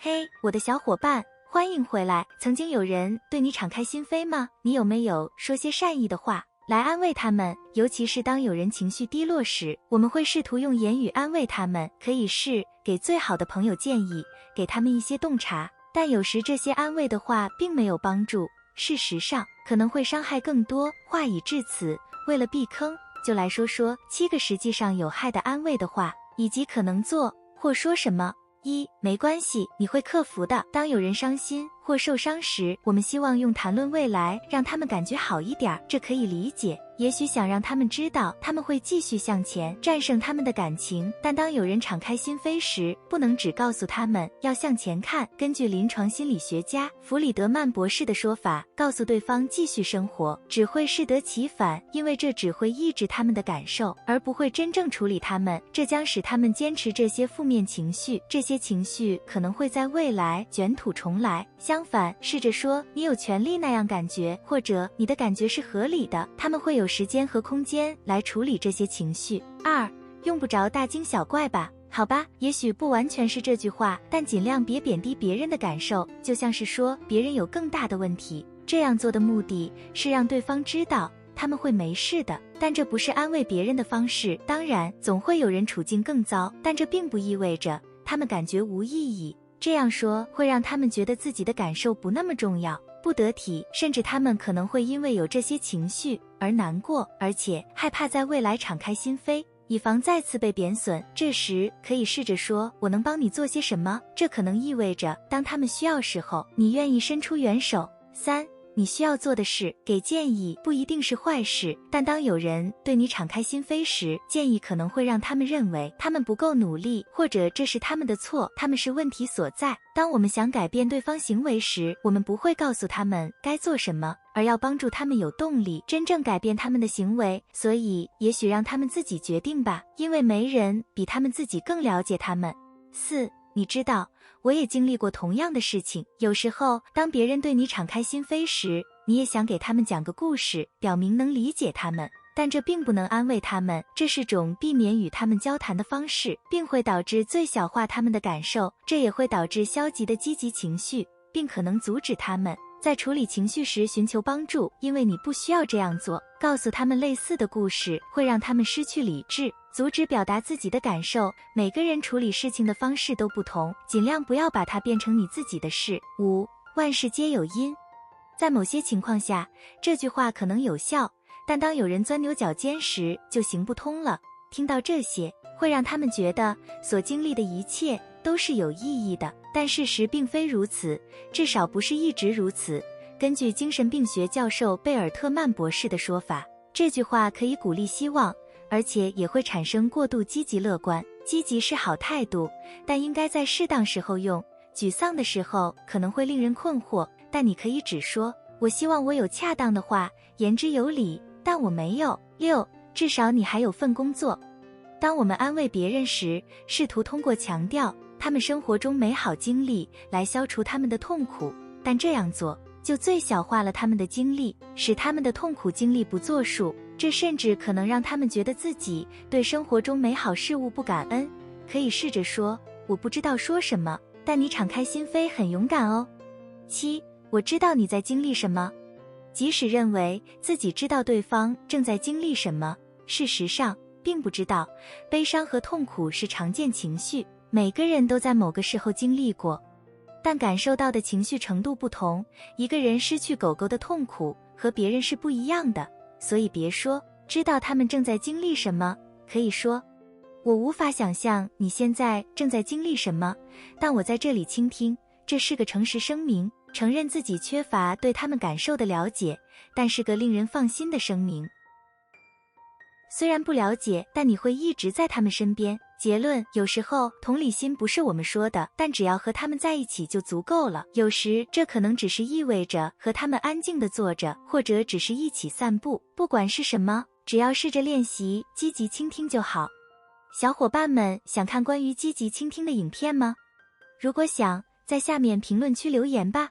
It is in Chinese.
嘿，我的小伙伴，欢迎回来。曾经有人对你敞开心扉吗？你有没有说些善意的话来安慰他们？尤其是当有人情绪低落时，我们会试图用言语安慰他们，可以是给最好的朋友建议，给他们一些洞察，但有时这些安慰的话并没有帮助，事实上可能会伤害更多。话已至此，为了避坑，就来说说7个实际上有害的安慰的话，以及可能做或说什么。没关系，你会克服的。当有人伤心或受伤时，我们希望用谈论未来让他们感觉好一点，这可以理解。也许想让他们知道他们会继续向前，战胜他们的感情。但当有人敞开心扉时，不能只告诉他们要向前看。根据临床心理学家弗里德曼博士的说法，告诉对方继续生活只会适得其反，因为这只会抑制他们的感受，而不会真正处理他们。这将使他们坚持这些负面情绪，这些情绪可能会在未来卷土重来。相反，试着说你有权利那样感觉，或者你的感觉是合理的，他们会有时间和空间来处理这些情绪。用不着大惊小怪吧。好吧，也许不完全是这句话，但尽量别贬低别人的感受，就像是说别人有更大的问题。这样做的目的是让对方知道他们会没事的，但这不是安慰别人的方式。当然，总会有人处境更糟，但这并不意味着他们感觉无意义。这样说会让他们觉得自己的感受不那么重要，不得体，甚至他们可能会因为有这些情绪而难过，而且害怕在未来敞开心扉，以防再次被贬损。这时可以试着说，我能帮你做些什么？这可能意味着当他们需要时候，你愿意伸出援手。你需要做的是给建议，不一定是坏事，但当有人对你敞开心扉时，建议可能会让他们认为他们不够努力，或者这是他们的错，他们是问题所在。当我们想改变对方行为时，我们不会告诉他们该做什么，而要帮助他们有动力真正改变他们的行为。所以也许让他们自己决定吧，因为没人比他们自己更了解他们。你知道，我也经历过同样的事情。有时候，当别人对你敞开心扉时，你也想给他们讲个故事，表明能理解他们，但这并不能安慰他们，这是种避免与他们交谈的方式，并会导致最小化他们的感受，这也会导致消极的积极情绪，并可能阻止他们在处理情绪时寻求帮助。因为你不需要这样做，告诉他们类似的故事会让他们失去理智，阻止表达自己的感受。每个人处理事情的方式都不同，尽量不要把它变成你自己的事。万事皆有因。在某些情况下，这句话可能有效，但当有人钻牛角尖时，就行不通了。听到这些，会让他们觉得所经历的一切都是有意义的，但事实并非如此，至少不是一直如此。根据精神病学教授贝尔特曼博士的说法，这句话可以鼓励希望，而且也会产生过度积极乐观。积极是好态度，但应该在适当时候用。沮丧的时候可能会令人困惑，但你可以只说，我希望我有恰当的话，言之有理，但我没有。至少你还有份工作。当我们安慰别人时，试图通过强调他们生活中美好经历来消除他们的痛苦，但这样做就最小化了他们的经历，使他们的痛苦经历不作数。这甚至可能让他们觉得自己对生活中美好事物不感恩。可以试着说，我不知道说什么，但你敞开心扉很勇敢哦。我知道你在经历什么。即使认为自己知道对方正在经历什么，事实上并不知道。悲伤和痛苦是常见情绪，每个人都在某个时候经历过，但感受到的情绪程度不同。一个人失去狗狗的痛苦和别人是不一样的，所以别说知道他们正在经历什么，可以说，我无法想象你现在正在经历什么，但我在这里倾听。这是个诚实声明，承认自己缺乏对他们感受的了解，但是个令人放心的声明。虽然不了解，但你会一直在他们身边。结论，有时候同理心不是我们说的，但只要和他们在一起就足够了。有时这可能只是意味着和他们安静地坐着，或者只是一起散步。不管是什么，只要试着练习积极倾听就好。小伙伴们想看关于积极倾听的影片吗？如果想，在下面评论区留言吧。